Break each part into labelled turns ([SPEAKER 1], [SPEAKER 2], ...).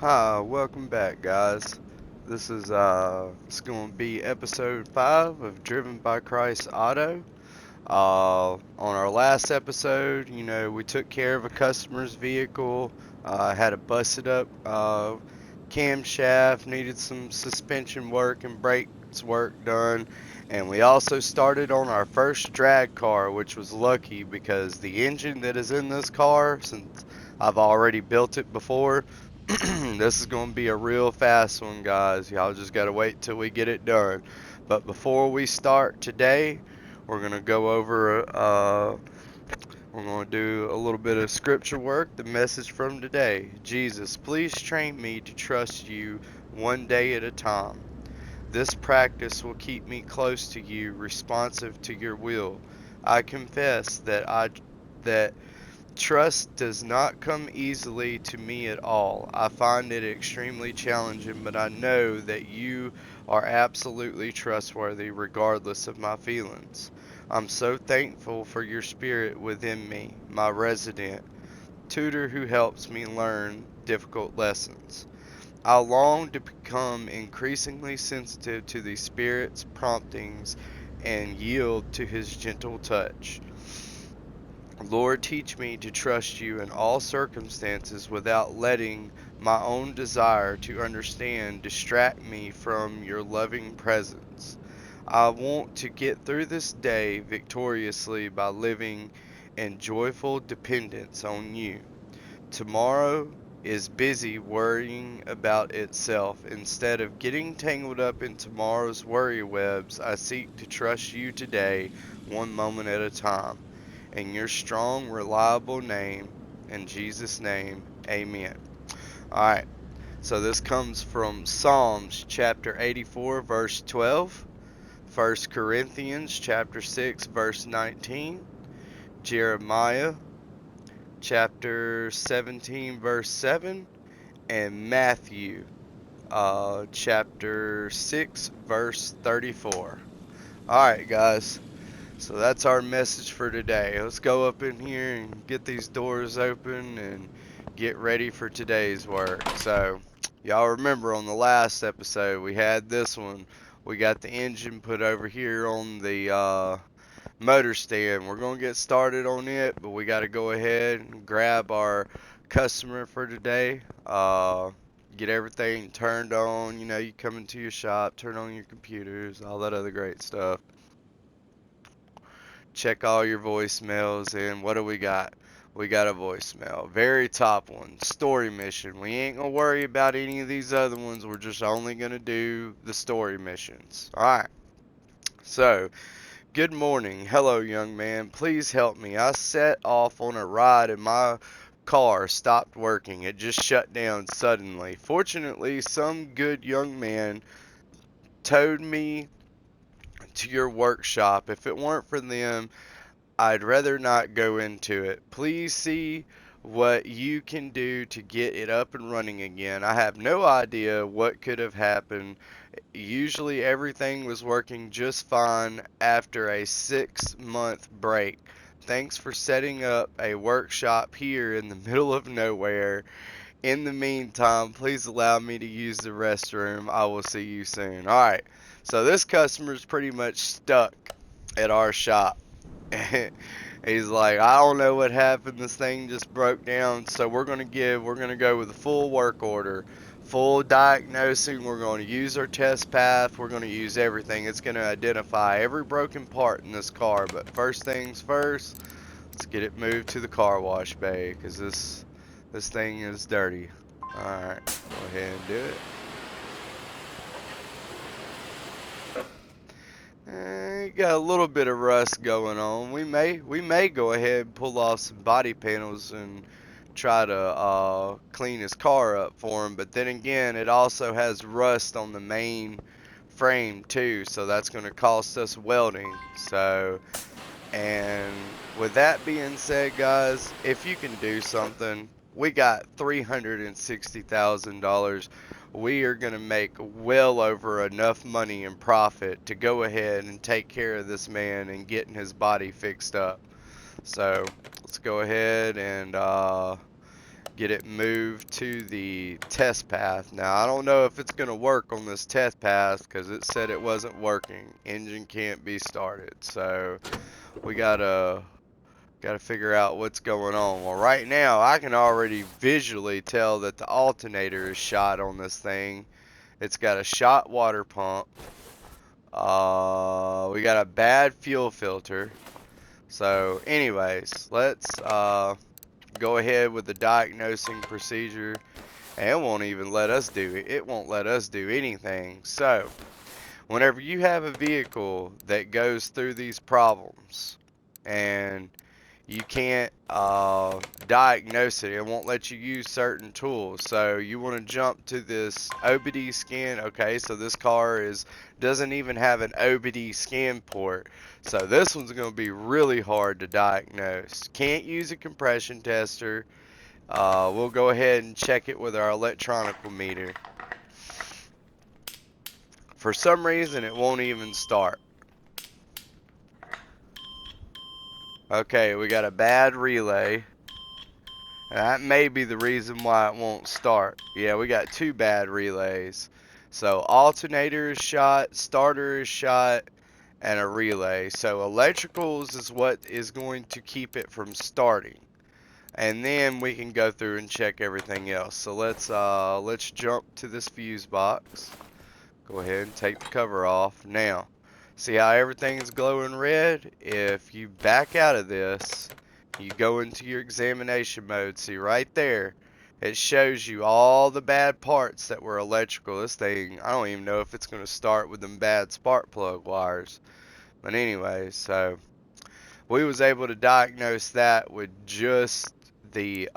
[SPEAKER 1] Hi, welcome back, guys. This is it's going to be episode 5 of Driven by Christ Auto. On our last episode, we took care of a customer's vehicle, had a busted up camshaft, needed some suspension work and brakes work done, and we also started on our first drag car, which was lucky because the engine that is in this car, since I've already built it before, this is going to be a real fast one, guys. Y'all just got to wait till we get it done. But before we start today, we're going to go over, we're going to do a little bit of scripture work, the message from today. Jesus, please train me to trust you one day at a time. This practice will keep me close to you, responsive to your will. I confess that trust does not come easily to me at all. I find it extremely challenging, but I know that you are absolutely trustworthy regardless of my feelings. I'm so thankful for your spirit within me, my resident tutor who helps me learn difficult lessons. I long to become increasingly sensitive to the Spirit's promptings and yield to his gentle touch. Lord, teach me to trust you in all circumstances without letting my own desire to understand distract me from your loving presence. I want to get through this day victoriously by living in joyful dependence on you. Tomorrow is busy worrying about itself. Instead of getting tangled up in tomorrow's worry webs, I seek to trust you today, one moment at a time. In your strong, reliable name, in Jesus' name, amen. Alright, so this comes from Psalms chapter 84, verse 12, 1 Corinthians chapter 6, verse 19, Jeremiah chapter 17, verse 7, and Matthew chapter 6, verse 34. Alright, guys. So that's our message for today. Let's go up in here and get these doors open and get ready for today's work. So, y'all remember on the last episode, we had this one. We got the engine put over here on the motor stand. We're going to get started on it, but we got to go ahead and grab our customer for today. Get everything turned on. You come into your shop, turn on your computers, all that other great stuff. Check all your voicemails, and what do we got? We got a voicemail. Very top one. Story mission. We ain't gonna worry about any of these other ones. We're just only gonna do the story missions. Alright. So, good morning. Hello, young man. Please help me. I set off on a ride and my car stopped working. It just shut down suddenly. Fortunately, some good young man towed me to your workshop. If it weren't for them, I'd rather not go into it. Please see what you can do to get it up and running again. I have no idea what could have happened. Usually everything was working just fine after a 6-month break. Thanks for setting up a workshop here in the middle of nowhere. In the meantime, please allow me to use the restroom. I will see you soon. Alright, so this customer's pretty much stuck at our shop. He's like, I don't know what happened. This thing just broke down. So we're gonna go with a full work order, full diagnosing. We're going to use our test path. We're going to use everything. It's going to identify every broken part in this car. But first things first, let's get it moved to the car wash bay because this thing is dirty. All right, go ahead and do it. Got a little bit of rust going on. We may go ahead and pull off some body panels and try to clean his car up for him. But then again, it also has rust on the main frame too, so that's going to cost us welding. So, and with that being said, guys, if you can do something, we got $360,000. We are going to make well over enough money in profit to go ahead and take care of this man and getting his body fixed up. So let's go ahead and get it moved to the test path. Now, I don't know if it's going to work on this test path because it said it wasn't working. Engine can't be started. So we gotta figure out what's going on. Well, right now I can already visually tell that the alternator is shot on this thing. It's got a shot water pump. We got a bad fuel filter. So anyways, let's go ahead with the diagnosing procedure, and it won't even let us do it. It won't let us do anything. So whenever you have a vehicle that goes through these problems and you can't diagnose it, it won't let you use certain tools. So you want to jump to this OBD scan. Okay, so this car doesn't even have an OBD scan port, so this one's going to be really hard to diagnose. Can't use a compression tester. We'll go ahead and check it with our electronical meter. For some reason it won't even start. Okay, we got a bad relay. That may be the reason why it won't start. Yeah, we got two bad relays. So alternator is shot, starter is shot, and a relay. So electricals is what is going to keep it from starting. And then we can go through and check everything else. So let's jump to this fuse box. Go ahead and take the cover off. Now, see how everything's glowing red? If you back out of this, you go into your examination mode. See right there, it shows you all the bad parts that were electrical. This thing, I don't even know if it's going to start with them bad spark plug wires. But anyway, so we was able to diagnose that with just the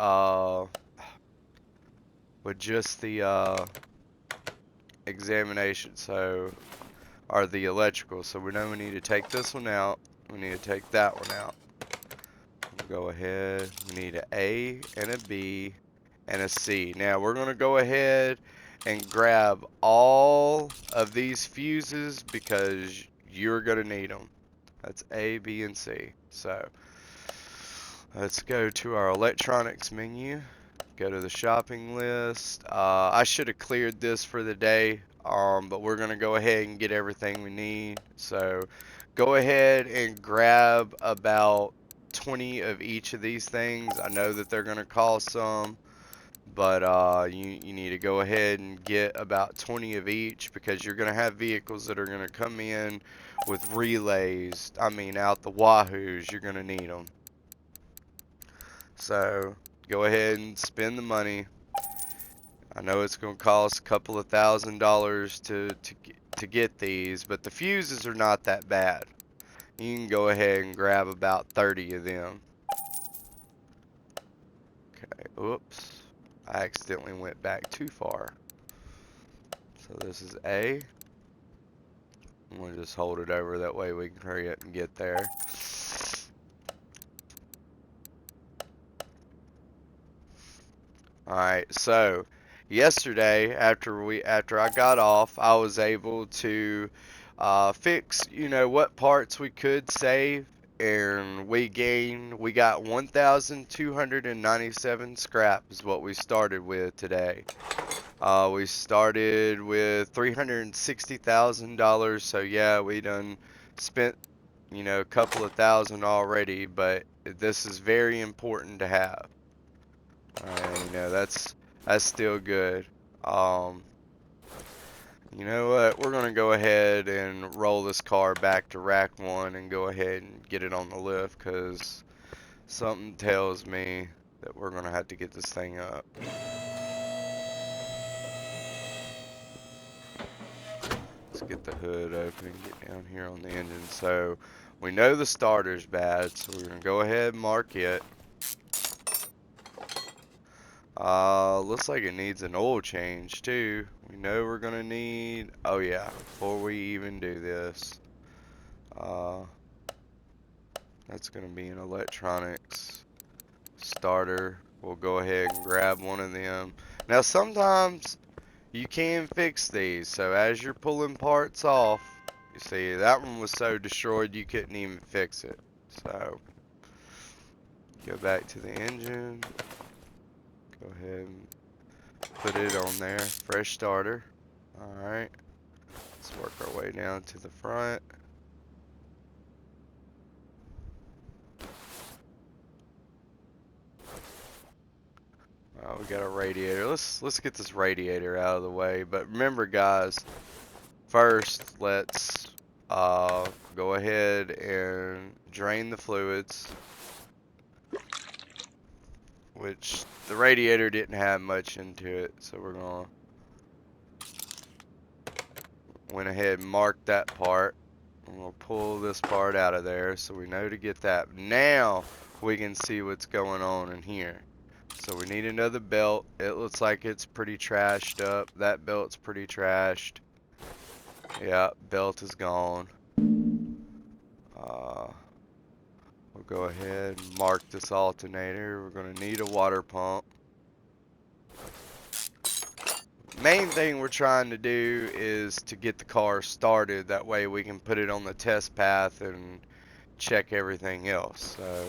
[SPEAKER 1] examination, or the electrical. So we know we need to take this one out, we need to take that one out. We'll go ahead, we need an A and a B and a C. Now we're going to go ahead and grab all of these fuses because you're going to need them. That's A, B, and C. So let's go to our electronics menu. Go to the shopping list. I should have cleared this for the day, but we're going to go ahead and get everything we need. So go ahead and grab about 20 of each of these things. I know that they're going to cost some, but you need to go ahead and get about 20 of each because you're going to have vehicles that are going to come in with relays. I mean, out the wahoos, you're going to need them. So go ahead and spend the money. I know it's going to cost a couple of $1,000s to get these, but the fuses are not that bad. You can go ahead and grab about 30 of them. Okay, oops. I accidentally went back too far. So this is A. I'm going to just hold it over, that way we can hurry up and get there. Alright, so yesterday after I got off, I was able to fix, what parts we could save, and we got 1,297 scrap is what we started with today. We started with $360,000, so yeah, we done spent, a couple of thousand already, but this is very important to have. That's still good. You know what? We're gonna go ahead and roll this car back to rack 1 and go ahead and get it on the lift, because something tells me that we're gonna have to get this thing up. Let's get the hood open and get down here on the engine. So we know the starter's bad, so we're gonna go ahead and mark it. Looks like it needs an oil change too. We know we're gonna need, oh yeah, before we even do this, that's gonna be an electronics starter. We'll go ahead and grab one of them. Now sometimes you can fix these, so as you're pulling parts off, you see that one was so destroyed you couldn't even fix it. So go back to the engine. Go ahead and put it on there. Fresh starter. Alright. Let's work our way down to the front. We got a radiator. Let's get this radiator out of the way. But remember, guys, first let's go ahead and drain the fluids, which the radiator didn't have much into it, so we're gonna went ahead and mark that part. I'm gonna pull this part out of there so we know to get that. Now we can see what's going on in here. So we need another belt. It looks like it's pretty trashed up. That belt's pretty trashed. Yeah, belt is gone. We'll go ahead and mark this alternator. We're gonna need a water pump. Main thing we're trying to do is to get the car started. That way we can put it on the test path and check everything else. So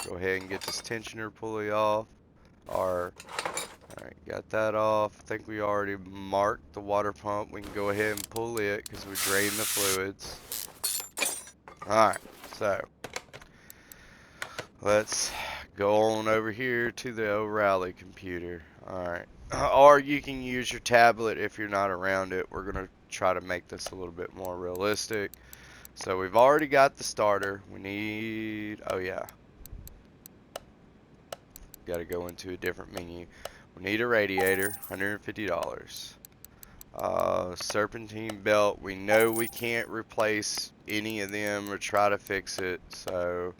[SPEAKER 1] go ahead and get this tensioner pulley off. Alright, got that off. I think we already marked the water pump. We can go ahead and pull it because we drained the fluids. Alright, so let's go on over here to the O'Reilly computer. Alright. Or you can use your tablet if you're not around it. We're going to try to make this a little bit more realistic. So we've already got the starter. We need, oh yeah, got to go into a different menu. We need a radiator, $150. Serpentine belt, we know we can't replace any of them or try to fix it, so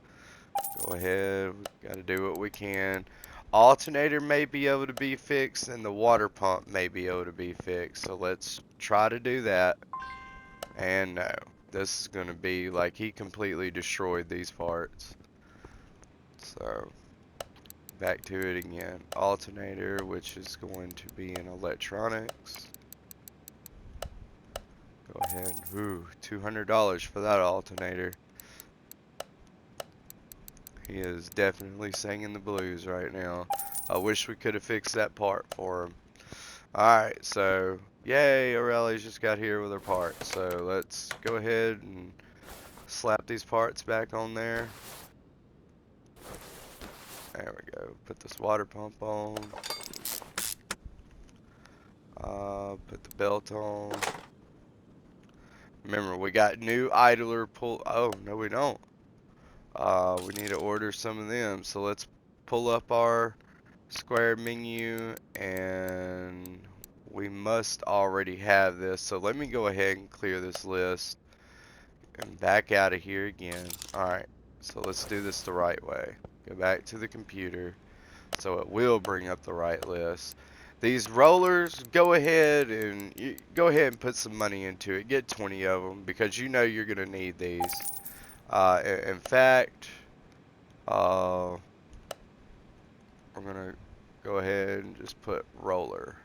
[SPEAKER 1] go ahead, we got to do what we can. Alternator may be able to be fixed and the water pump may be able to be fixed, so let's try to do that. And no, this is going to be like he completely destroyed these parts. So back to it again. Alternator, which is going to be in electronics. Go ahead. Ooh, $200 for that alternator. He is definitely singing the blues right now. I wish we could have fixed that part for him. Alright, so yay, O'Reilly's just got here with her parts. So let's go ahead and slap these parts back on there. There we go. Put this water pump on. Put the belt on. Remember, we got new idler pull. Oh, no, we don't. We need to order some of them. So let's pull up our square menu, and we must already have this. So let me go ahead and clear this list and back out of here again. Alright, so let's do this the right way. Go back to the computer so it will bring up the right list. These rollers, go ahead and put some money into it. Get 20 of them because you know you're gonna need these. In fact, we're gonna go ahead and just put roller.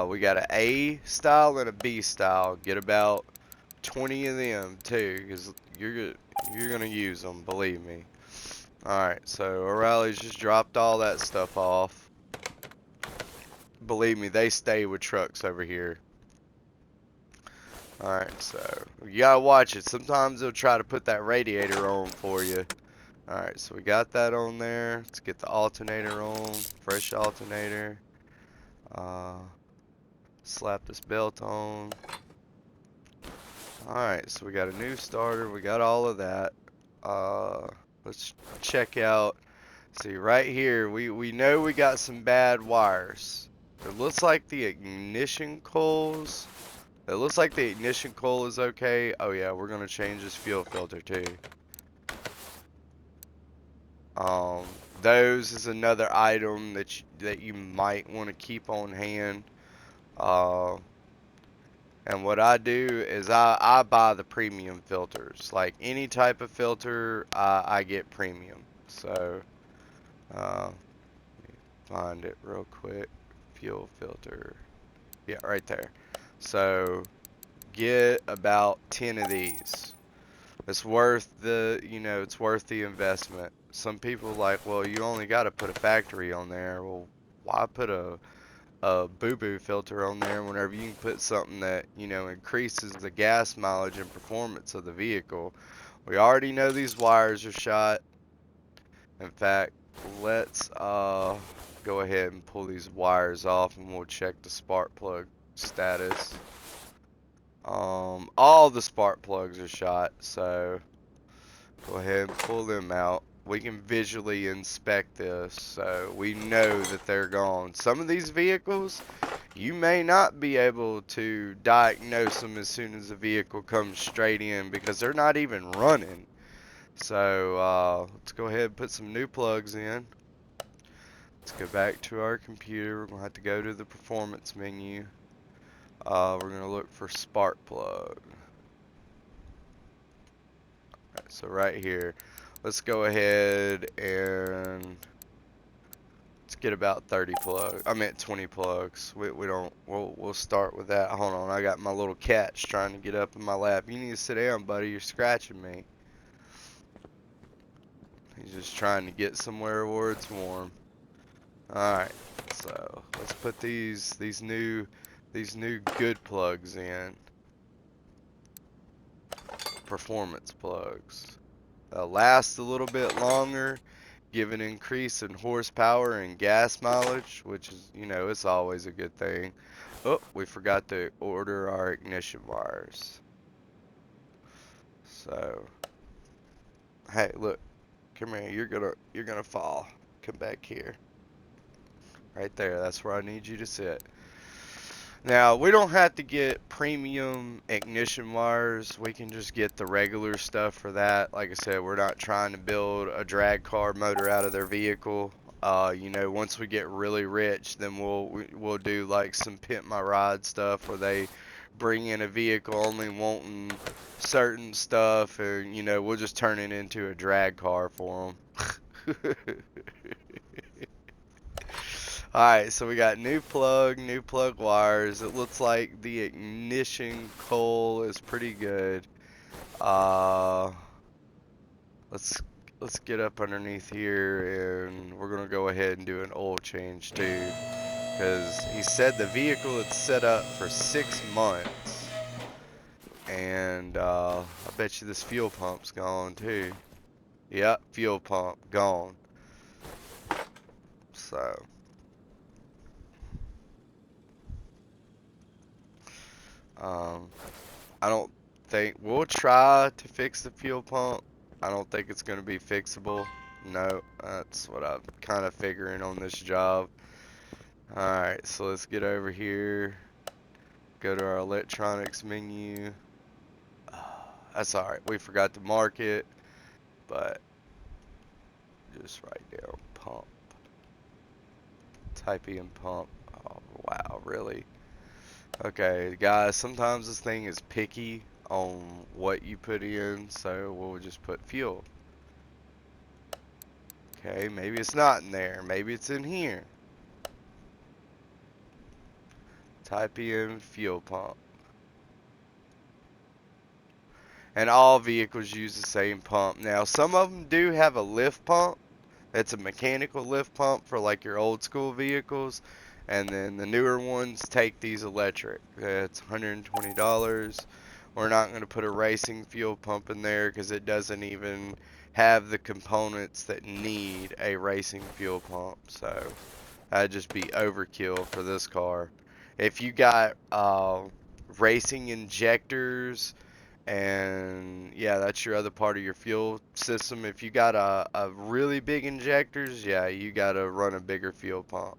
[SPEAKER 1] We got an A style and a B style. Get about 20 of them too, because you're gonna use them, believe me. Alright, so O'Reilly's just dropped all that stuff off. Believe me, they stay with trucks over here. Alright, so you gotta watch it. Sometimes they'll try to put that radiator on for you. Alright, so we got that on there. Let's get the alternator on. Fresh alternator. Slap this belt on. Alright, so we got a new starter. We got all of that. Let's check out. See, right here, we know we got some bad wires. It looks like the ignition coils. It looks like the ignition coil is okay. Oh yeah, we're gonna change this fuel filter too. Those is another item that you might want to keep on hand. And what I do is I buy the premium filters. Like any type of filter, I get premium. So, let me find it real quick. Fuel filter. Yeah, right there. So, get about 10 of these. It's worth the, it's worth the investment. some people like, well, you only got to put a factory on there. Well, why put a boo-boo filter on there whenever you can put something that, you know, increases the gas mileage and performance of the vehicle? We already know these wires are shot. In fact, let's go ahead and pull these wires off and we'll check the spark plug status. All the spark plugs are shot, so go ahead and pull them out. We can visually inspect this, so we know that they're gone. Some of these vehicles, you may not be able to diagnose them as soon as the vehicle comes straight in because they're not even running. So let's go ahead and put some new plugs in. Let's go back to our computer. We're going to have to go to the performance menu. We're going to look for spark plug. Alright, so right here, let's go ahead and let's get about 30 plugs. I meant 20 plugs. We'll start with that. Hold on, I got my little cat's trying to get up in my lap. You need to sit down, buddy. You're scratching me. He's just trying to get somewhere where it's warm. Alright, so let's put these new good plugs in. Performance plugs. They'll last a little bit longer, give an increase in horsepower and gas mileage, which is, you know, it's always a good thing. Oh, we forgot to order our ignition wires. So, hey, look, come here. You're gonna fall. Come back here. Right there. That's where I need you to sit. Now, we don't have to get premium ignition wires. We can just get the regular stuff for that. Like I said, we're not trying to build a drag car motor out of their vehicle. You know, once we get really rich, then we'll do like some pimp my ride stuff where they bring in a vehicle only wanting certain stuff, and you know, we'll just turn it into a drag car for them. Alright, so we got new plug wires. It looks like the ignition coil is pretty good. Let's get up underneath here and we're gonna go ahead and do an oil change too. Because he said the vehicle is set up for 6 months. And I bet you this fuel pump's gone too. Yep, fuel pump gone. So I don't think we'll try to fix the fuel pump. I don't think it's going to be fixable. No, that's what I'm kind of figuring on this job. Alright, so let's get over here. Go to our electronics menu. That's alright. We forgot to mark it. But just write down pump. Type in pump. Oh, wow, really? Okay, guys, sometimes this thing is picky on what you put in, so we'll just put fuel. Okay, maybe it's not in there. Maybe it's in here. Type in fuel pump. And all vehicles use the same pump. Now, some of them do have a lift pump. It's a mechanical lift pump for like your old school vehicles. And then the newer ones take these electric. It's $120. We're not going to put a racing fuel pump in there because it doesn't even have the components that need a racing fuel pump. So that'd just be overkill for this car. If you got racing injectors, and yeah, that's your other part of your fuel system. If you got a really big injectors, yeah, you got to run a bigger fuel pump.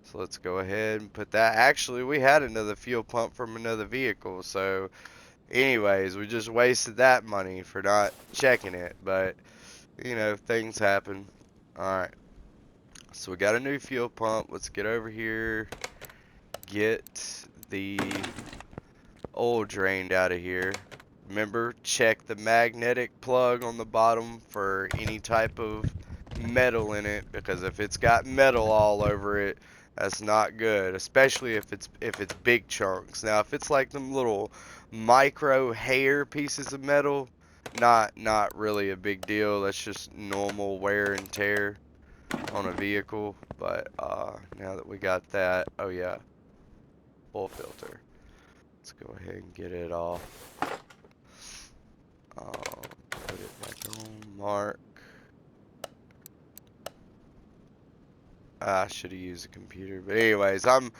[SPEAKER 1] So let's go ahead and put that. Actually, we had another fuel pump from another vehicle. So anyways, we just wasted that money for not checking it. But, you know, things happen. Alright. So we got a new fuel pump. Let's get over here. Get the oil drained out of here. Remember, check the magnetic plug on the bottom for any type of metal in it, because if it's got metal all over it, that's not good, especially if it's big chunks. Now, if it's like them little micro hair pieces of metal, Not really a big deal. That's just normal wear and tear on a vehicle. But now that we got that, oh yeah, oil filter. Let's go ahead and get it off. Put it back on. Mark. I should have used a computer, but anyways, I'm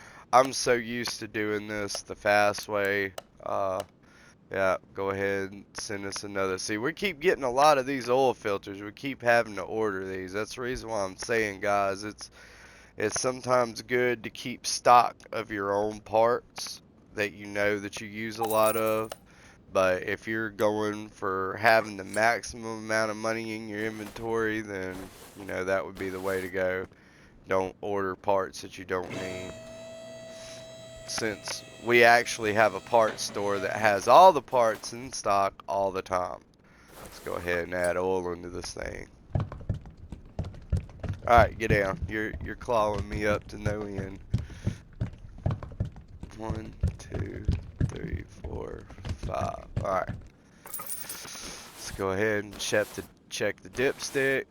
[SPEAKER 1] so used to doing this the fast way. Yeah, go ahead and send us another. See, we keep getting a lot of these oil filters. We keep having to order these. That's the reason why I'm saying, guys, it's sometimes good to keep stock of your own parts that you know that you use a lot of. But if you're going for having the maximum amount of money in your inventory, then you know that would be the way to go. Don't order parts that you don't need. Since we actually have a parts store that has all the parts in stock all the time. Let's go ahead and add oil into this thing. Alright, get down. You're clawing me up to no end. 1, 2, 3, 4, 5. Alright. Let's go ahead and check the dipstick.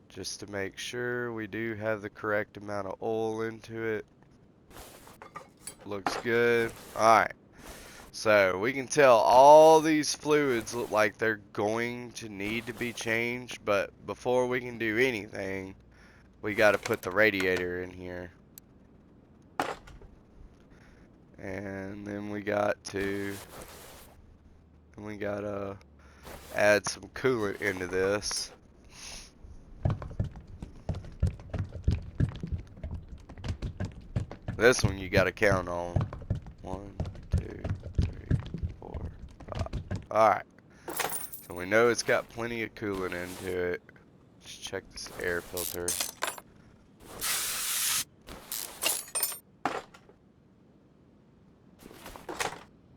[SPEAKER 1] Just to make sure we do have the correct amount of oil into it. Looks good. Alright. So we can tell all these fluids look like they're going to need to be changed, but before we can do anything, we got to put the radiator in here. And then we got to add some coolant into this. This one you got to count on. 1, 2, 3, 4, 5. Alright. So we know it's got plenty of coolant into it. Let's check this air filter.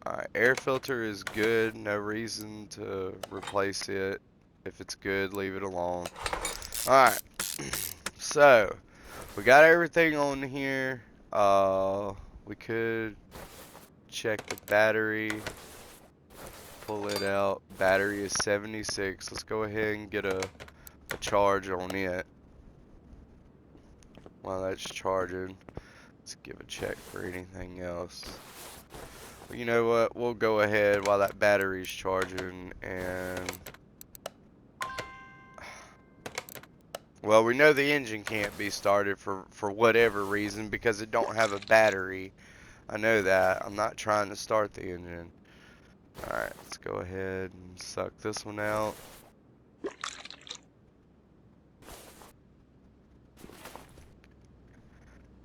[SPEAKER 1] Alright, air filter is good. No reason to replace it. If it's good, leave it alone. Alright. So, we got everything on here. We could check the battery. Pull it out. Battery is 76. Let's go ahead and get a charge on it. While that's charging, let's give a check for anything else. But you know what? We'll go ahead while that battery's charging and... Well, we know the engine can't be started for whatever reason because it don't have a battery. I know that. I'm not trying to start the engine. Alright, let's go ahead and suck this one out.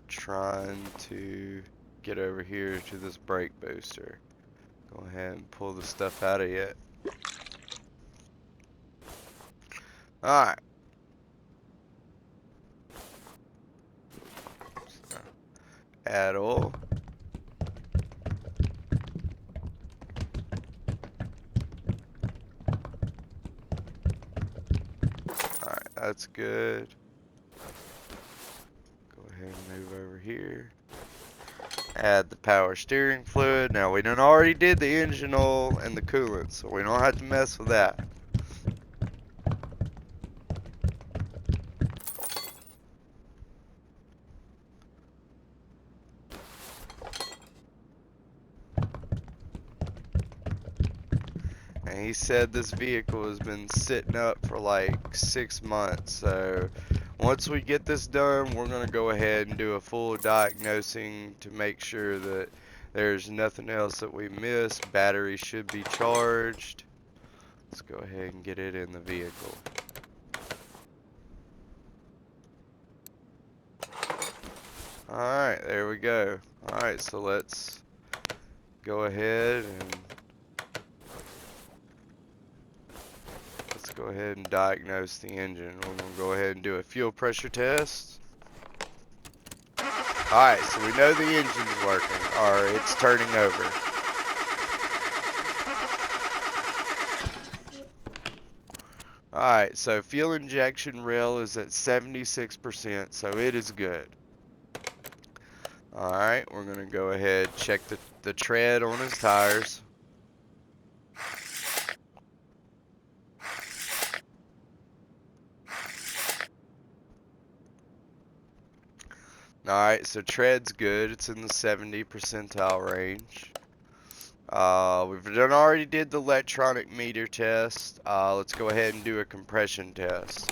[SPEAKER 1] Trying to get over here to this brake booster. Go ahead and pull the stuff out of it. Alright. So, add oil. Alright, that's good. Go ahead and move over here. Add the power steering fluid. Now we done already did the engine oil and the coolant, so we don't have to mess with that. And he said this vehicle has been sitting up for like 6 months, so once we get this done, we're going to go ahead and do a full diagnosing to make sure that there's nothing else that we missed. Battery should be charged. Let's go ahead and get it in the vehicle. Alright, there we go. Alright, so let's go ahead and go ahead and diagnose the engine. We're going to go ahead and do a fuel pressure test. Alright, so we know the engine's working, or it's turning over. Alright, so fuel injection rail is at 76%, so it is good. Alright, we're going to go ahead and check the tread on his tires. Alright, so tread's good. It's in the 70 percentile range. We've already did the electronic meter test. Let's go ahead and do a compression test.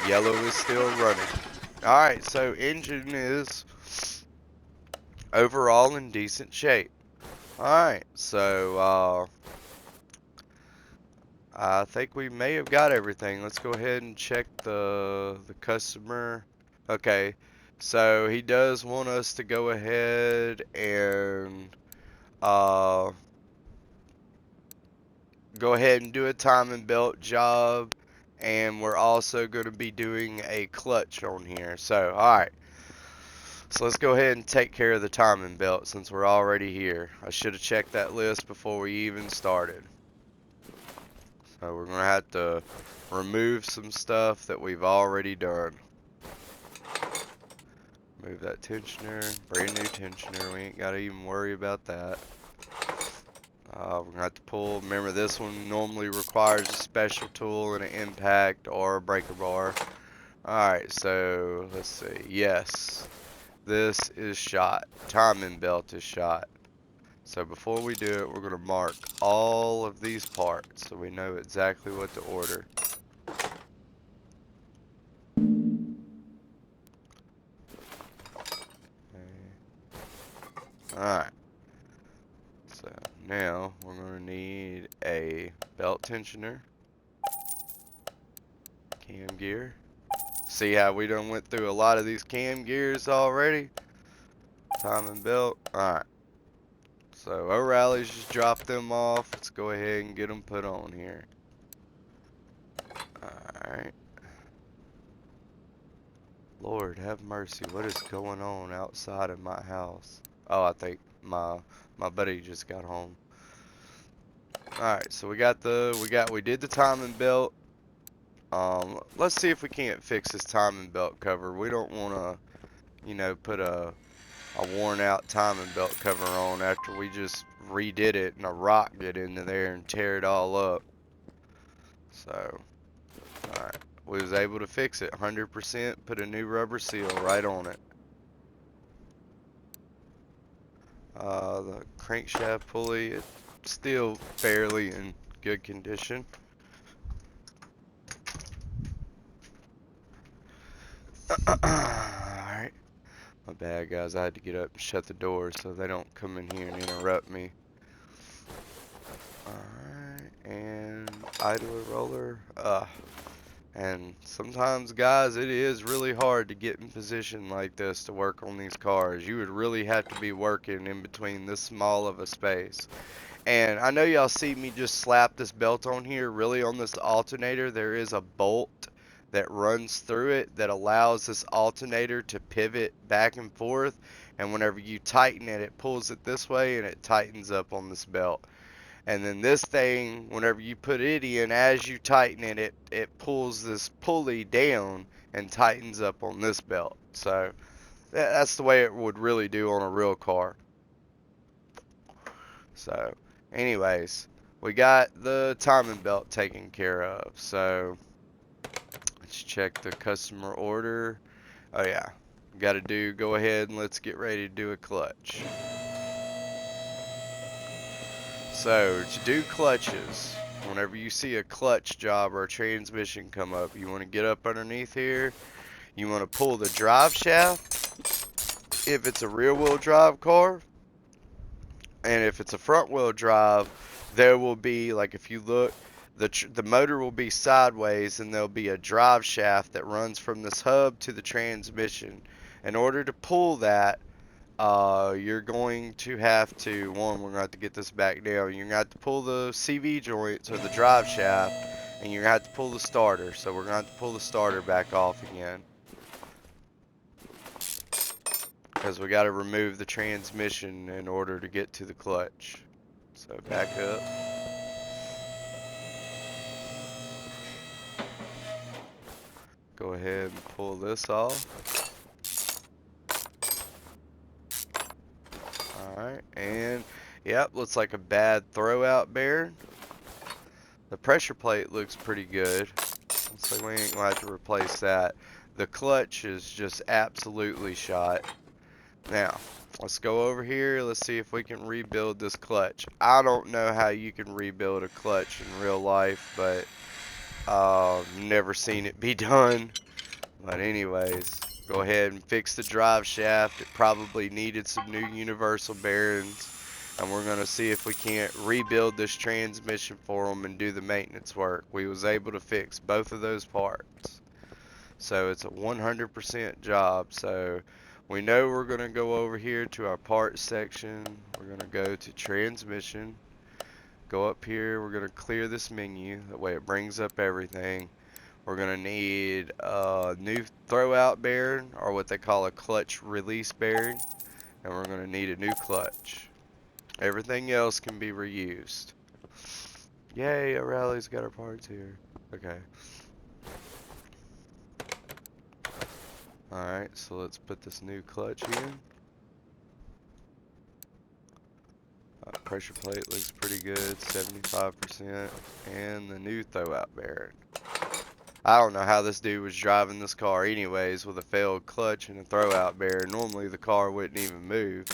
[SPEAKER 1] Yellow is still running. Alright, so engine is overall in decent shape. Alright, so I think we may have got everything. Let's go ahead and check the customer. Okay, so he does want us to go ahead and go ahead and do a timing belt job, and we're also going to be doing a clutch on here. So alright, so let's go ahead and take care of the timing belt since we're already here. I should have checked that list before we even started. So we're going to have to remove some stuff that we've already done. Move that tensioner, brand new tensioner, we ain't got to even worry about that. We're going to have to pull, remember this one normally requires a special tool and an impact or a breaker bar. Alright, so let's see, yes, this is shot, timing belt is shot. So before we do it, we're going to mark all of these parts so we know exactly what to order. Alright, so now we're going to need a belt tensioner, cam gear. See how we done went through a lot of these cam gears already? Timing belt. Alright, so O'Reilly's just dropped them off. Let's go ahead and get them put on here. Alright. Lord have mercy, what is going on outside of my house? Oh, I think my buddy just got home. Alright, so we did the timing belt. Let's see if we can't fix this timing belt cover. We don't want to, you know, put a worn out timing belt cover on after we just redid it and a rock get into there and tear it all up. So, alright, we was able to fix it 100%, put a new rubber seal right on it. The crankshaft pulley, it's still fairly in good condition. Alright, my bad guys, I had to get up and shut the door so they don't come in here and interrupt me. Alright, and idler roller, and sometimes guys, it is really hard to get in position like this to work on these cars. You would really have to be working in between this small of a space. And I know y'all see me just slap this belt on here. Really, on this alternator there is a bolt that runs through it that allows this alternator to pivot back and forth, and whenever you tighten it, it pulls it this way and it tightens up on this belt. And then this thing, whenever you put it in, as you tighten it, it pulls this pulley down and tightens up on this belt. So that's the way it would really do on a real car. So anyways, we got the timing belt taken care of. So let's check the customer order. Oh yeah, go ahead and let's get ready to do a clutch. So to do clutches, whenever you see a clutch job or a transmission come up, you want to get up underneath here. You want to pull the drive shaft if it's a rear wheel drive car, and if it's a front wheel drive, there will be, like, if you look, the motor will be sideways and there'll be a drive shaft that runs from this hub to the transmission. In order to pull that, you're going to have to, we're going to have to get this back down. You're going to have to pull the CV joints or the drive shaft, and you're going to have to pull the starter. So we're going to have to pull the starter back off again, because we got to remove the transmission in order to get to the clutch. So back up. Go ahead and pull this off. Alright, and yep, looks like a bad throwout bearing. The pressure plate looks pretty good, so we ain't gonna have to replace that. The clutch is just absolutely shot. Now, let's go over here. Let's see if we can rebuild this clutch. I don't know how you can rebuild a clutch in real life, but never seen it be done. But anyways, go ahead and fix the drive shaft. It probably needed some new universal bearings. And we're going to see if we can't rebuild this transmission for them and do the maintenance work. We was able to fix both of those parts. So it's a 100% job. So we know we're going to go over here to our parts section. We're going to go to transmission. Go up here. We're going to clear this menu. That way it brings up everything. We're going to need a new throwout bearing, or what they call a clutch release bearing. And we're going to need a new clutch. Everything else can be reused. Yay, O'Reilly's got our parts here. Okay. Alright, so let's put this new clutch in. Pressure plate looks pretty good, 75%. And the new throwout bearing. I don't know how this dude was driving this car anyways with a failed clutch and a throwout bearing. Normally the car wouldn't even move.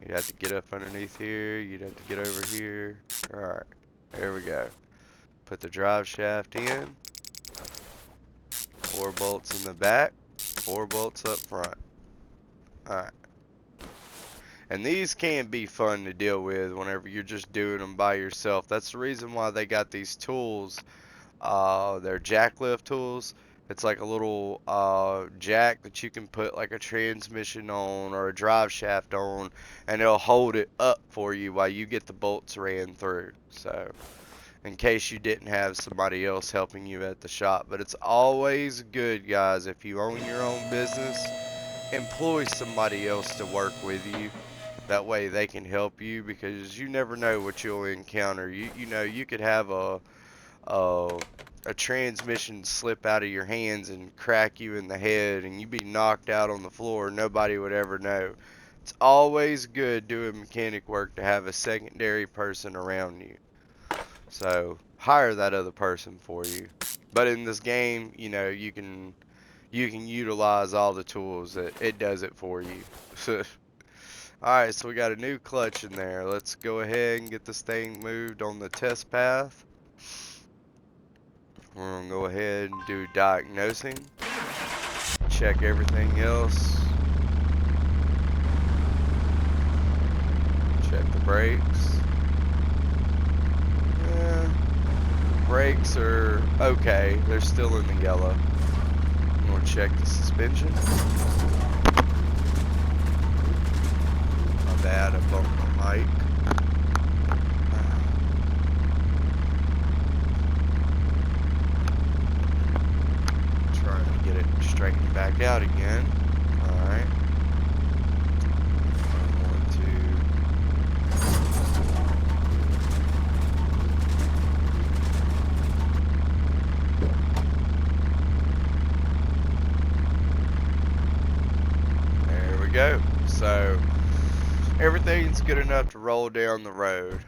[SPEAKER 1] You'd have to get up underneath here. You'd have to get over here. Alright, there we go. Put the drive shaft in. 4 bolts in the back. 4 bolts up front. Alright. And these can be fun to deal with whenever you're just doing them by yourself. That's the reason why they got these tools. They're jack lift tools. It's like a little jack that you can put like a transmission on or a drive shaft on, and it'll hold it up for you while you get the bolts ran through. So, in case you didn't have somebody else helping you at the shop. But it's always good, guys, if you own your own business, employ somebody else to work with you. That way they can help you, because you never know what you'll encounter. You know, you could have a transmission slip out of your hands and crack you in the head, and you'd be knocked out on the floor. Nobody would ever know. It's always good doing mechanic work to have a secondary person around you. So hire that other person for you. But in this game, you know, you can utilize all the tools that it does it for you. Alright, so we got a new clutch in there. Let's go ahead and get this thing moved on the test path. We're going to go ahead and do diagnosing. Check everything else. Check the brakes. Brakes are okay. They're still in the yellow. I'm going to check the suspension. My bad, I bumped my mic. Straighten back out again. Alright. I'm going to there we go. So everything's good enough to roll down the road.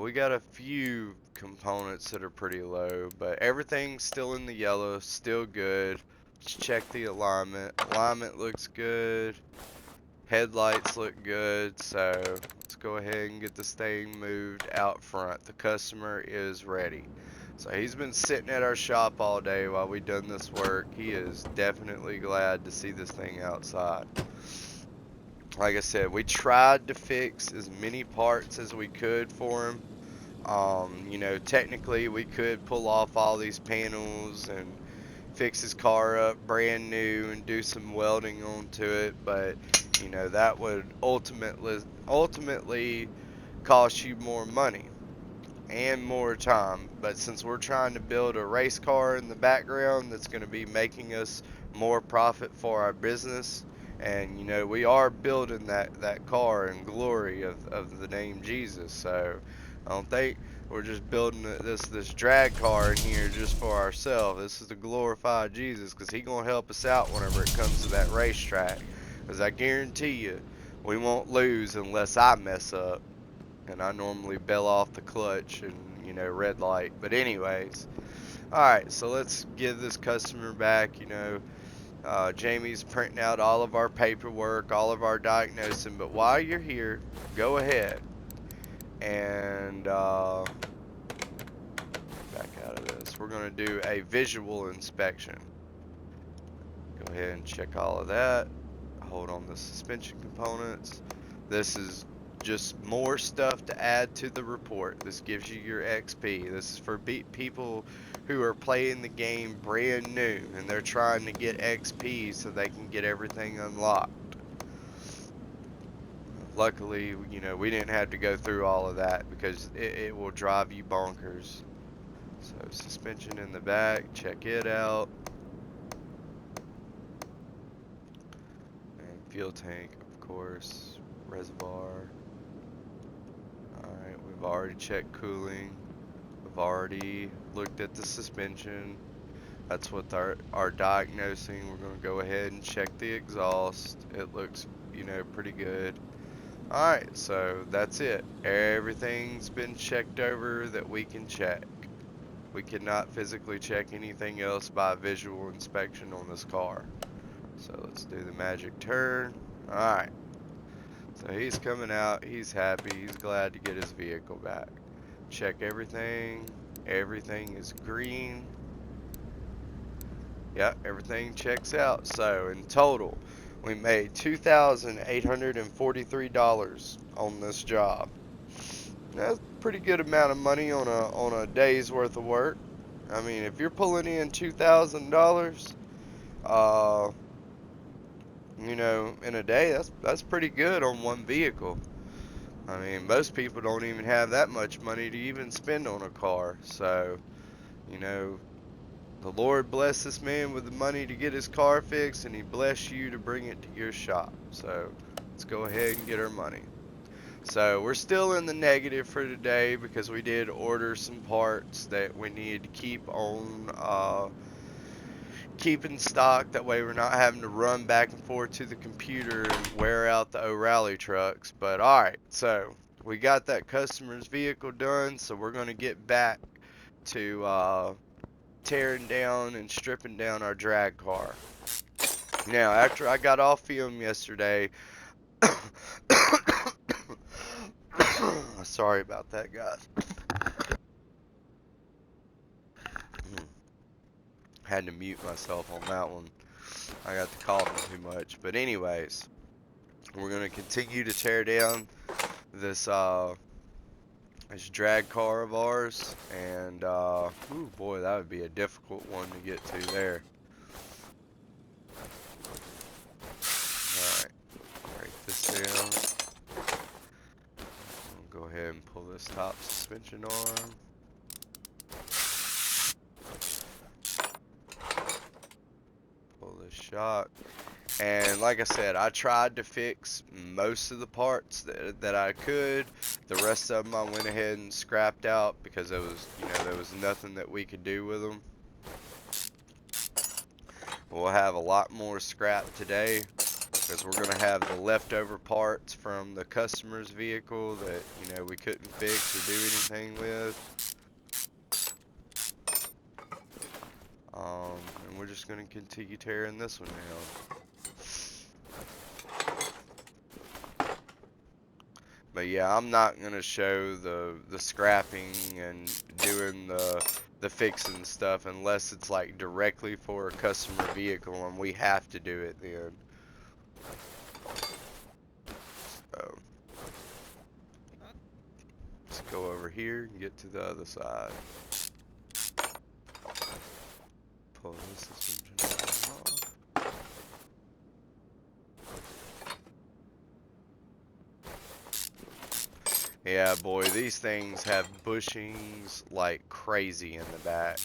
[SPEAKER 1] We got a few components that are pretty low, but everything's still in the yellow, still good. Let's check the alignment. Alignment looks good. Headlights look good. So let's go ahead and get this thing moved out front. The customer is ready. So he's been sitting at our shop all day while we done this work. He is definitely glad to see this thing outside. Like I said, we tried to fix as many parts as we could for him. You know, technically we could pull off all these panels and fix his car up brand new and do some welding onto it, but you know, that would ultimately cost you more money and more time. But since we're trying to build a race car in the background that's going to be making us more profit for our business, and you know, we are building that car in glory of the name Jesus, so I don't think we're just building this drag car in here just for ourselves. This is to glorify Jesus, because He's going to help us out whenever it comes to that racetrack. Because I guarantee you, we won't lose unless I mess up. And I normally bail off the clutch and, you know, red light. But anyways, alright, so let's give this customer back, you know. Jamie's printing out all of our paperwork, all of our diagnosing, but while you're here, go ahead and back out of this. We're going to do a visual inspection. Go ahead and check all of that. Hold on the suspension components. This is just more stuff to add to the report. This gives you your XP. This is for people who are playing the game brand new and they're trying to get XP so they can get everything unlocked. Luckily, you know, we didn't have to go through all of that because it will drive you bonkers. So suspension in the back, check it out. And fuel tank, of course, reservoir. Alright, we've already checked cooling. We've already looked at the suspension. That's what our diagnosing. We're going to go ahead and check the exhaust. It looks, you know, pretty good. Alright, so that's it. Everything's been checked over that we can check. We cannot physically check anything else by visual inspection on this car. So let's do the magic turn. Alright. So he's coming out. He's happy. He's glad to get his vehicle back. Check everything. Everything is green. Yeah, everything checks out. So in total, we made $2,843 on this job. That's a pretty good amount of money on a day's worth of work. I mean, if you're pulling in $2,000, you know, in a day, that's pretty good on one vehicle. I mean, most people don't even have that much money to even spend on a car. So, you know, the Lord bless this man with the money to get his car fixed, and he bless you to bring it to your shop. So let's go ahead and get our money. So we're still in the negative for today because we did order some parts that we need to keep on keep in stock. That way we're not having to run back and forth to the computer and wear out the O'Reilly trucks. But alright, so we got that customer's vehicle done, so we're going to get back to tearing down and stripping down our drag car. Now, after I got off film yesterday, sorry about that, guys. Had to mute myself on that one. I got the coughing too much. But anyways, we're going to continue to tear down this this drag car of ours, and ooh, boy, that would be a difficult one to get to there. Alright, break this down. We'll go ahead and pull this top suspension on. Pull this shock. And like I said, I tried to fix most of the parts that I could. The rest of them I went ahead and scrapped out because there was, you know, there was nothing that we could do with them. We'll have a lot more scrap today because we're going to have the leftover parts from the customer's vehicle that, you know, we couldn't fix or do anything with. And we're just going to continue tearing this one down. But yeah, I'm not gonna show the scrapping and doing the fixing stuff unless it's like directly for a customer vehicle and we have to do it then. So let's go over here and get to the other side. Pull this suspension off. Yeah, boy, these things have bushings like crazy in the back.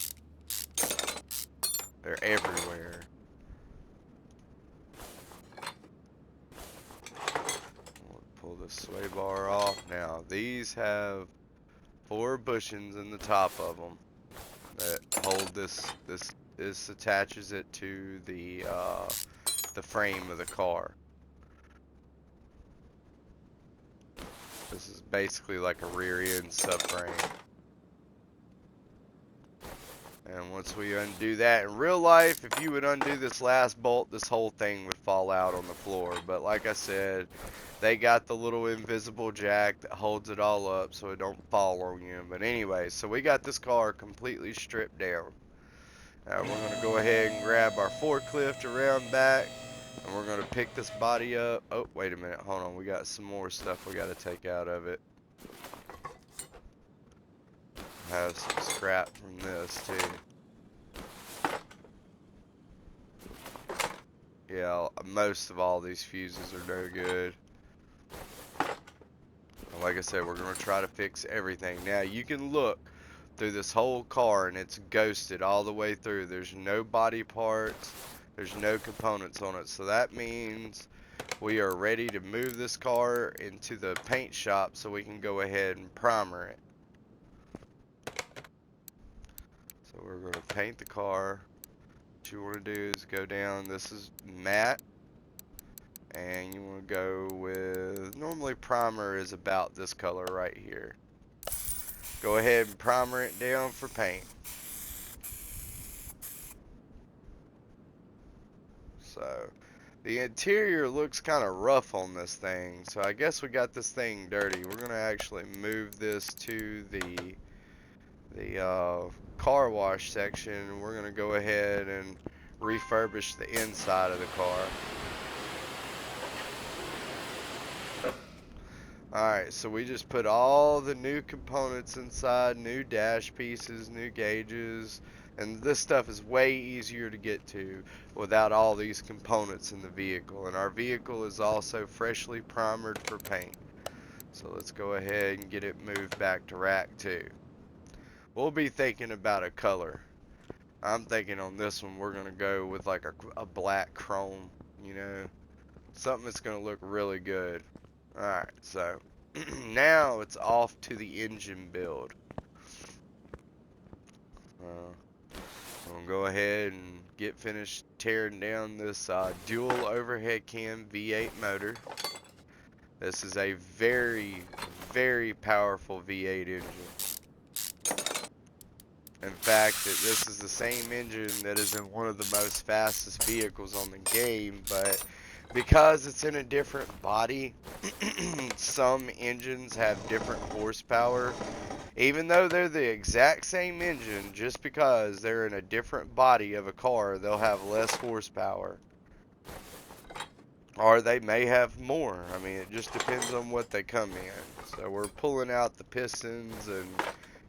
[SPEAKER 1] They're everywhere. We'll pull the sway bar off. Now, these have 4 bushings in the top of them that hold this. This attaches it to the frame of the car. This is basically like a rear end subframe. And once we undo that, in real life, if you would undo this last bolt, this whole thing would fall out on the floor. But like I said, they got the little invisible jack that holds it all up so it don't fall on you. But anyway, so we got this car completely stripped down. Now we're going to go ahead and grab our forklift around back, and we're going to pick this body up. Oh, wait a minute. Hold on. We got some more stuff we got to take out of it. Have some scrap from this too. Yeah, most of all these fuses are no good. And like I said, we're going to try to fix everything. Now, you can look through this whole car and it's ghosted all the way through. There's no body parts. There's no components on it. So that means we are ready to move this car into the paint shop so we can go ahead and primer it. So we're going to paint the car. What you want to do is go down, this is matte, and you want to go with, normally primer is about this color right here. Go ahead and primer it down for paint. So the interior looks kind of rough on this thing, so I guess we got this thing dirty. We're going to actually move this to the car wash section. We're going to go ahead and refurbish the inside of the car. Alright, so we just put all the new components inside, new dash pieces, new gauges, and this stuff is way easier to get to without all these components in the vehicle. And our vehicle is also freshly primered for paint. So let's go ahead and get it moved back to rack 2. We'll be thinking about a color. I'm thinking on this one we're going to go with like a black chrome, you know, something that's going to look really good. Alright, so now it's off to the engine build. I'm going to go ahead and get finished tearing down this dual overhead cam V8 motor. This is a very, very powerful V8 engine. In fact, this is the same engine that is in one of the most fastest vehicles on the game, but because it's in a different body, some engines have different horsepower. Even though they're the exact same engine, just because they're in a different body of a car, they'll have less horsepower. Or they may have more. I mean, it just depends on what they come in. So we're pulling out the pistons and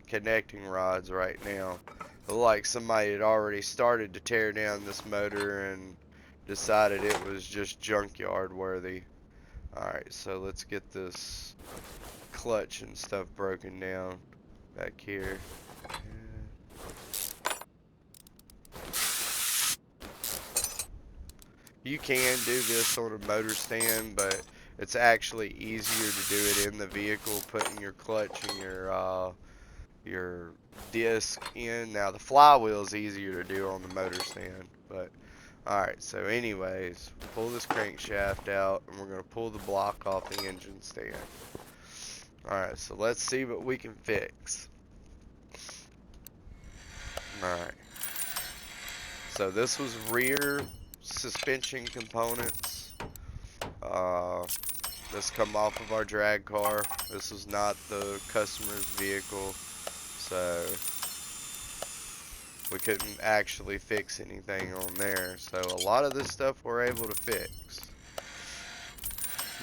[SPEAKER 1] connecting rods right now. Like somebody had already started to tear down this motor and decided it was just junkyard worthy. Alright, so let's get this clutch and stuff broken down back here. You can do this on a motor stand, but it's actually easier to do it in the vehicle, putting your clutch and your disc in. Now the flywheel is easier to do on the motor stand, but alright, so anyways, pull this crankshaft out and we're going to pull the block off the engine stand. Alright, so let's see what we can fix. Alright, so this was rear suspension components. This come off of our drag car. This was not the customer's vehicle, so we couldn't actually fix anything on there. So a lot of this stuff we're able to fix.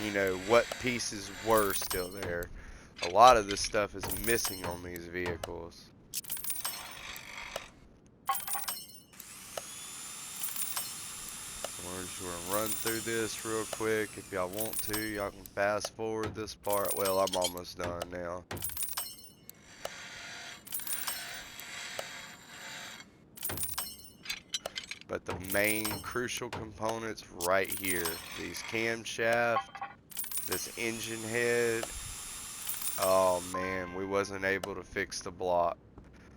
[SPEAKER 1] You know, what pieces were still there. A lot of this stuff is missing on these vehicles. We're just going to run through this real quick. If y'all want to, y'all can fast forward this part. Well, I'm almost done now. But the main crucial components right here. These camshaft, this engine head. Oh man, we wasn't able to fix the block.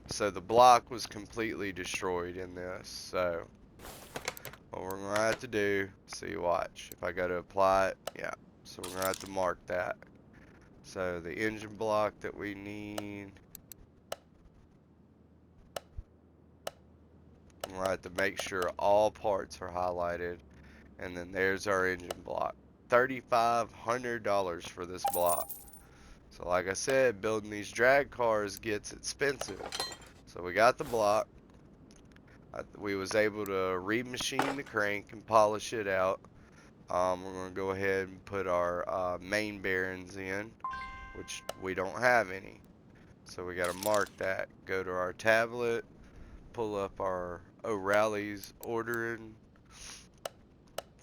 [SPEAKER 1] So the block was completely destroyed in this. So what we're going to have to do, see, watch. If I go to apply it, yeah. So we're going to have to mark that. So the engine block that we need. We'll have to make sure all parts are highlighted. And then there's our engine block. $3,500 for this block. So like I said, building these drag cars gets expensive. So we got the block. We was able to remachine the crank and polish it out. We're going to go ahead and put our main bearings in, which we don't have any. So we got to mark that. Go to our tablet, pull up our O'Reilly's ordering.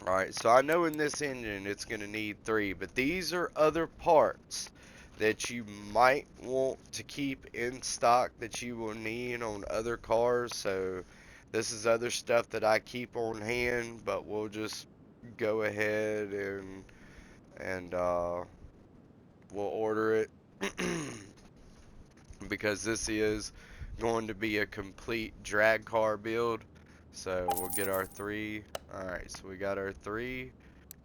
[SPEAKER 1] Alright, so I know in this engine it's going to need 3, but these are other parts that you might want to keep in stock that you will need on other cars. So this is other stuff that I keep on hand, but we'll just go ahead and we'll order it because this is going to be a complete drag car build. So we'll get our 3. Alright, so we got our 3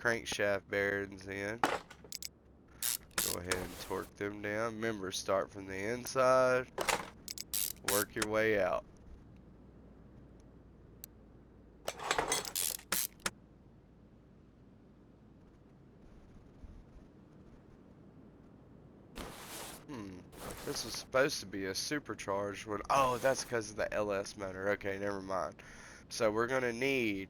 [SPEAKER 1] crankshaft bearings in. Go ahead and torque them down. Remember, start from the inside, work your way out. This was supposed to be a supercharged one. Oh, that's because of the LS motor. Okay, never mind. So we're going to need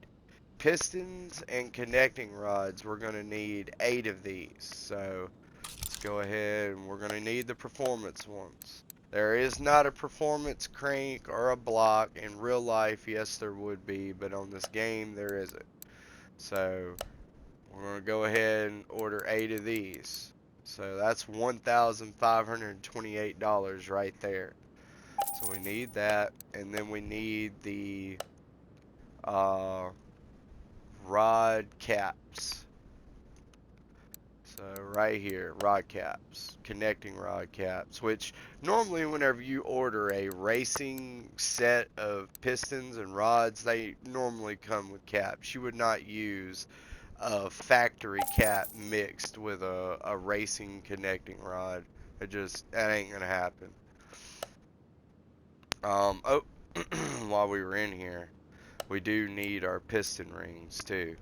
[SPEAKER 1] pistons and connecting rods. We're going to need 8 of these. So let's go ahead and we're going to need the performance ones. There is not a performance crank or a block in real life. Yes, there would be, but on this game there isn't. So we're going to go ahead and order 8 of these. So that's $1,528 right there. So we need that, and then we need the rod caps. So right here, rod caps, connecting rod caps, which normally whenever you order a racing set of pistons and rods, they normally come with caps. You would not use a factory cap mixed with a racing connecting rod. That ain't gonna happen. Oh, while we were in here, we do need our piston rings too.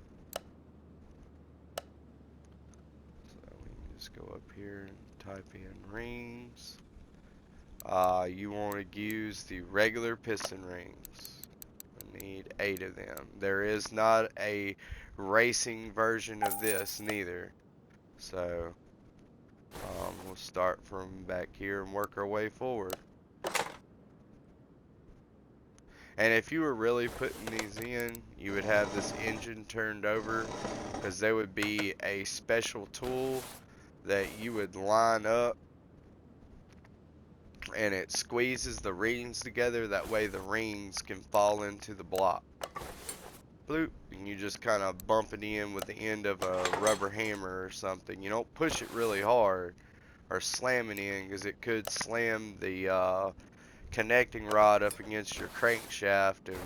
[SPEAKER 1] So we can just go up here and type in rings. You want to use the regular piston rings. We need 8 of them. There is not a racing version of this neither. So we'll start from back here and work our way forward. And if you were really putting these in, you would have this engine turned over, because there would be a special tool that you would line up and it squeezes the rings together. That way the rings can fall into the block. Bloop, and you just kind of bump it in with the end of a rubber hammer or something. You don't push it really hard or slam it in, because it could slam the connecting rod up against your crankshaft and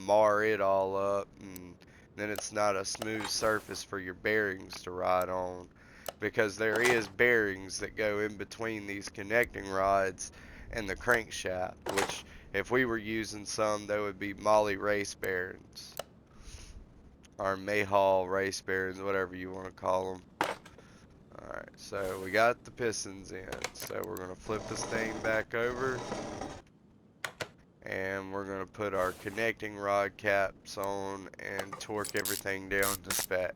[SPEAKER 1] mar it all up, and then it's not a smooth surface for your bearings to ride on, because there is bearings that go in between these connecting rods and the crankshaft, which if we were using some, they would be Molly race bearings or Mayhaw race bearings, whatever you want to call them. Alright, so we got the pistons in, so we're going to flip this thing back over, and we're going to put our connecting rod caps on and torque everything down to spec.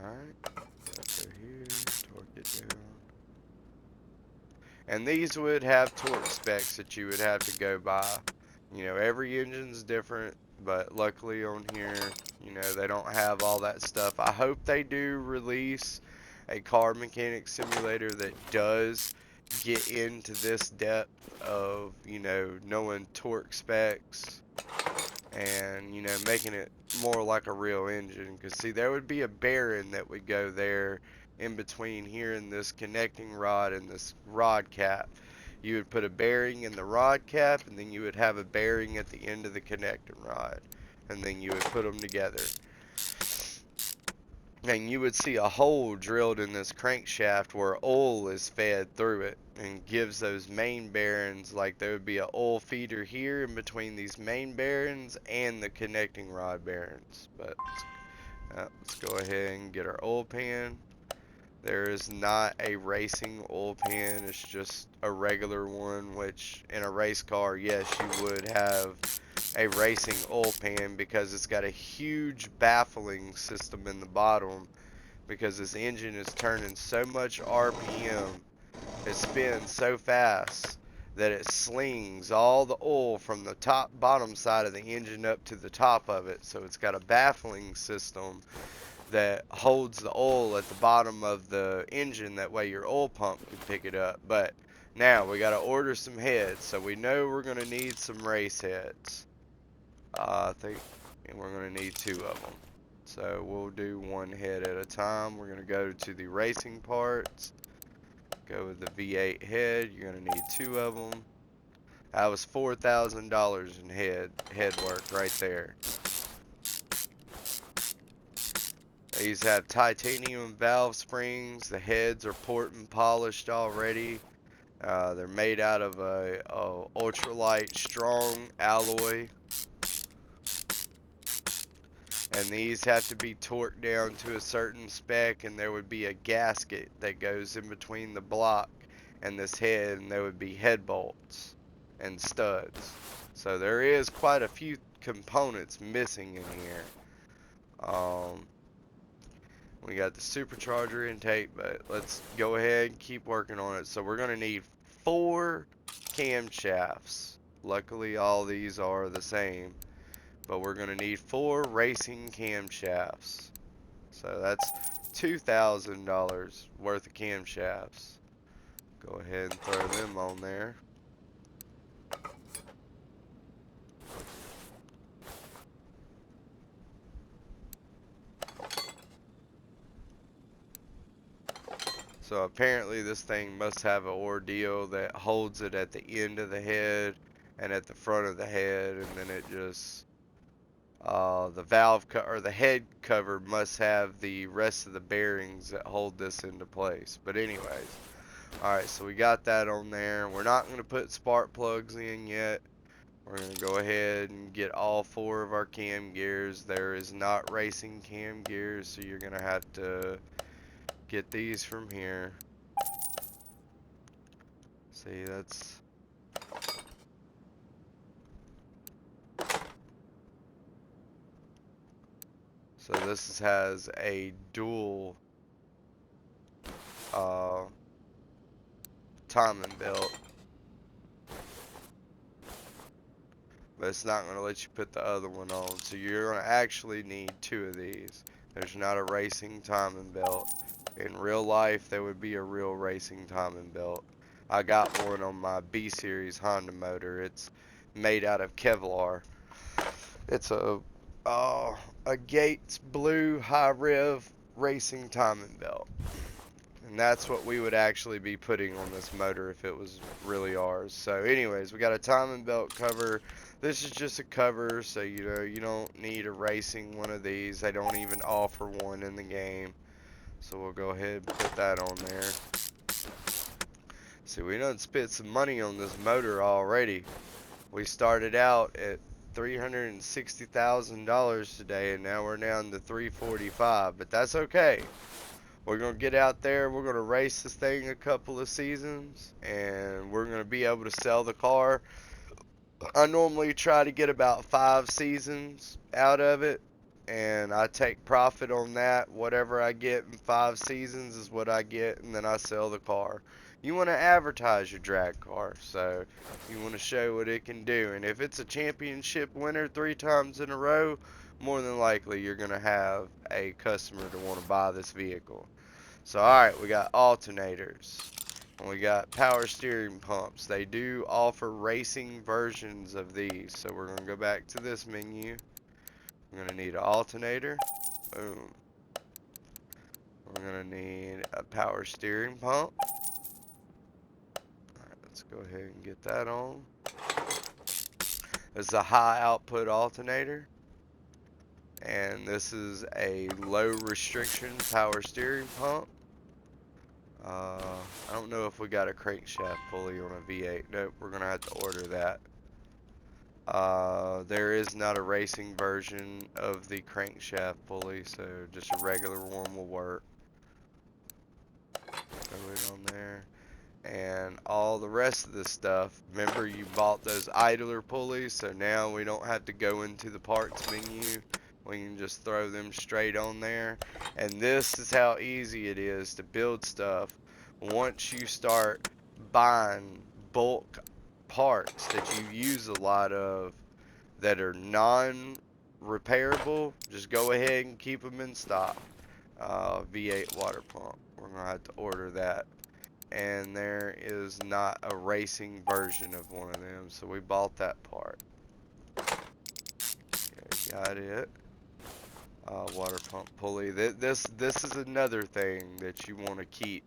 [SPEAKER 1] Alright, go here, torque it down. And these would have torque specs that you would have to go by. You know, every engine's different, but luckily on here, you know, they don't have all that stuff. I hope they do release a car mechanic simulator that does get into this depth of, you know, knowing torque specs and, you know, making it more like a real engine. Because, see, there would be a bearing that would go there in between here and this connecting rod and this rod cap. You would put a bearing in the rod cap, and then you would have a bearing at the end of the connecting rod, and then you would put them together. and you would see a hole drilled in this crankshaft where oil is fed through it and gives those main bearings, like there would be an oil feeder here in between these main bearings and the connecting rod bearings. But let's go ahead and get our oil pan. There is not a racing oil pan, it's just a regular one, which in a race car, yes, you would have a racing oil pan because it's got a huge baffling system in the bottom, because this engine is turning so much RPM, it spins so fast that it slings all the oil from the bottom side of the engine up to the top of it. So it's got a baffling system that holds the oil at the bottom of the engine, that way your oil pump can pick it up. But now we got to order some heads, so we know we're going to need some race heads. I think we're going to need 2 of them. So we'll do 1 head at a time. We're going to go to the racing parts, go with the V8 head. You're going to need 2 of them. That was $4,000 in head work right there. These have titanium valve springs. The heads are port and polished already. They're made out of a ultralight strong alloy. And these have to be torqued down to a certain spec, and there would be a gasket that goes in between the block and this head, and there would be head bolts and studs. So there is quite a few components missing in here. We got the supercharger intake, but let's go ahead and keep working on it. So we're going to need 4 camshafts. Luckily all these are the same, but we're going to need 4 racing camshafts. So that's $2,000 worth of camshafts. Go ahead and throw them on there. So apparently this thing must have an ordeal that holds it at the end of the head and at the front of the head, and then it just the or the head cover must have the rest of the bearings that hold this into place. But anyways, alright, so we got that on there. We're not going to put spark plugs in yet. We're going to go ahead and get all 4 of our cam gears. There is not racing cam gears, so you're going to have to get these from here. See, that's... So this has a dual timing belt, but it's not going to let you put the other one on. So you're going to actually need 2 of these. There's not a racing timing belt. In real life, there would be a real racing timing belt. I got one on my B series Honda motor. It's made out of Kevlar. It's a Gates Blue high rev racing timing belt. And that's what we would actually be putting on this motor if it was really ours. So anyways, we got a timing belt cover. This is just a cover, so you know you don't need a racing one of these. They don't even offer one in the game. So we'll go ahead and put that on there. See, we done spent some money on this motor already. We started out at $360,000 today, and now we're down to $345, but that's okay. We're going to get out there, we're going to race this thing a couple of seasons, and we're going to be able to sell the car. I normally try to get about 5 seasons out of it, and I take profit on that. Whatever I get in 5 seasons is what I get, and then I sell the car. You want to advertise your drag car, so you want to show what it can do. And if it's a championship winner 3 times in a row, more than likely you're going to have a customer to want to buy this vehicle. So alright, we got alternators. And we got power steering pumps. They do offer racing versions of these. So we're going to go back to this menu. We're going to need an alternator. Boom. We're going to need a power steering pump. Alright, let's go ahead and get that on. This is a high output alternator. and this is a low restriction power steering pump. I don't know if we got a crankshaft pulley on a V8. Nope, we're gonna have to order that. There is not a racing version of the crankshaft pulley, so just a regular one will work. Throw it on there. And all the rest of the stuff, remember you bought those idler pulleys, so now we don't have to go into the parts menu. We can just throw them straight on there. And this is how easy it is to build stuff once you start buying bulk parts that you use a lot of that are non-repairable. Just go ahead and keep them in stock. V8 water pump, we're gonna have to order that. And there is not a racing version of one of them, so we bought that part. Okay, got it. Water pump pulley. This is another thing that you want to keep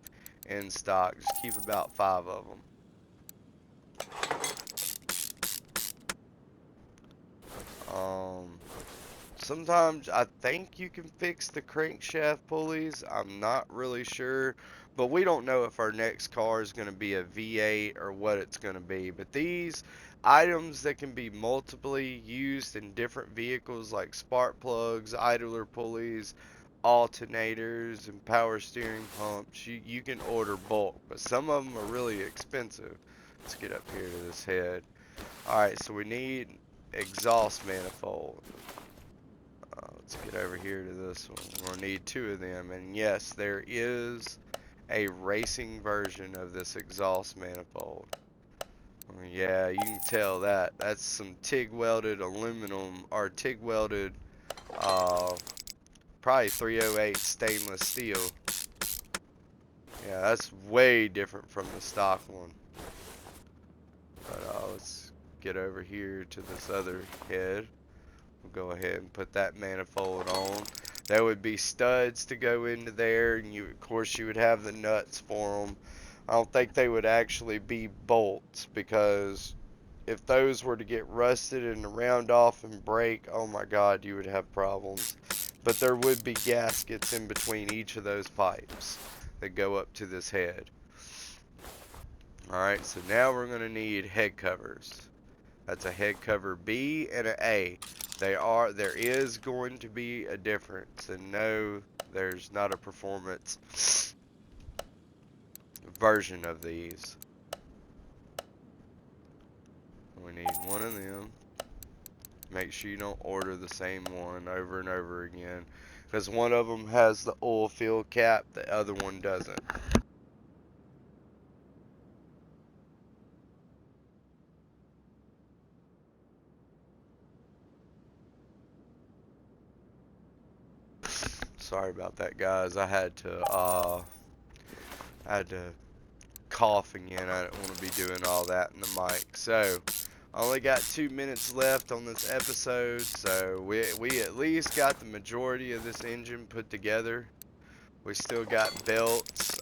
[SPEAKER 1] in stock. Just keep about 5 of them. Sometimes I think you can fix the crankshaft pulleys. I'm not really sure, but we don't know if our next car is going to be a V8 or what it's going to be. But these items that can be multiply used in different vehicles, like spark plugs, idler pulleys, alternators, and power steering pumps, you can order bulk, but some of them are really expensive. Let's get up here to this head. Alright, so we need exhaust manifold. Let's get over here to this one. We're going to need 2 of them. And yes, there is a racing version of this exhaust manifold. Yeah, you can tell that. That's some TIG welded aluminum, or TIG welded, probably 308 stainless steel. Yeah, that's way different from the stock one. But let's get over here to this other head. We'll go ahead and put that manifold on. There would be studs to go into there, and of course you would have the nuts for them. I don't think they would actually be bolts, because if those were to get rusted and round off and break, oh my god, you would have problems. But there would be gaskets in between each of those pipes that go up to this head. Alright, so now we're going to need head covers. That's a head cover B and an A. There is going to be a difference, and no, there's not a performance version of these. We need 1 of them. Make sure you don't order the same one over and over again, because one of them has the oil fill cap, the other one doesn't. Sorry about that, guys. I had to cough again. I didn't want to be doing all that in the mic. So, I only got 2 minutes left on this episode, so we at least got the majority of this engine put together. We still got belts.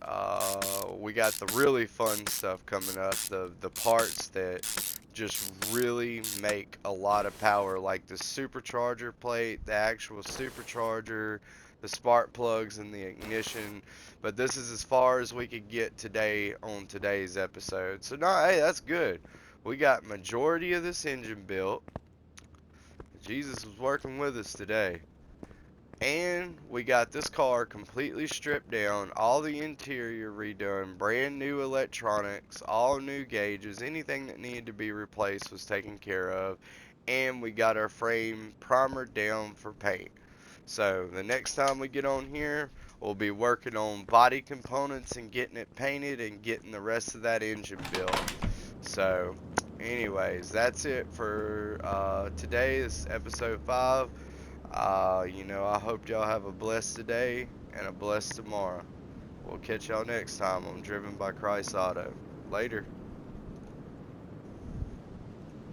[SPEAKER 1] We got the really fun stuff coming up. The parts that just really make a lot of power, like the supercharger plate, the actual supercharger, the spark plugs, and the ignition. But this is as far as we could get today on today's episode. So, no, hey, that's good. We got majority of this engine built. Jesus was working with us today. And we got this car completely stripped down, all the interior redone, brand new electronics, all new gauges, anything that needed to be replaced was taken care of. And we got our frame primered down for paint. So the next time we get on here, we'll be working on body components and getting it painted and getting the rest of that engine built. So anyways, that's it for today. This is episode 5. I hope y'all have a blessed today and a blessed tomorrow. We'll catch y'all next time on Driven by Christ Auto. Later.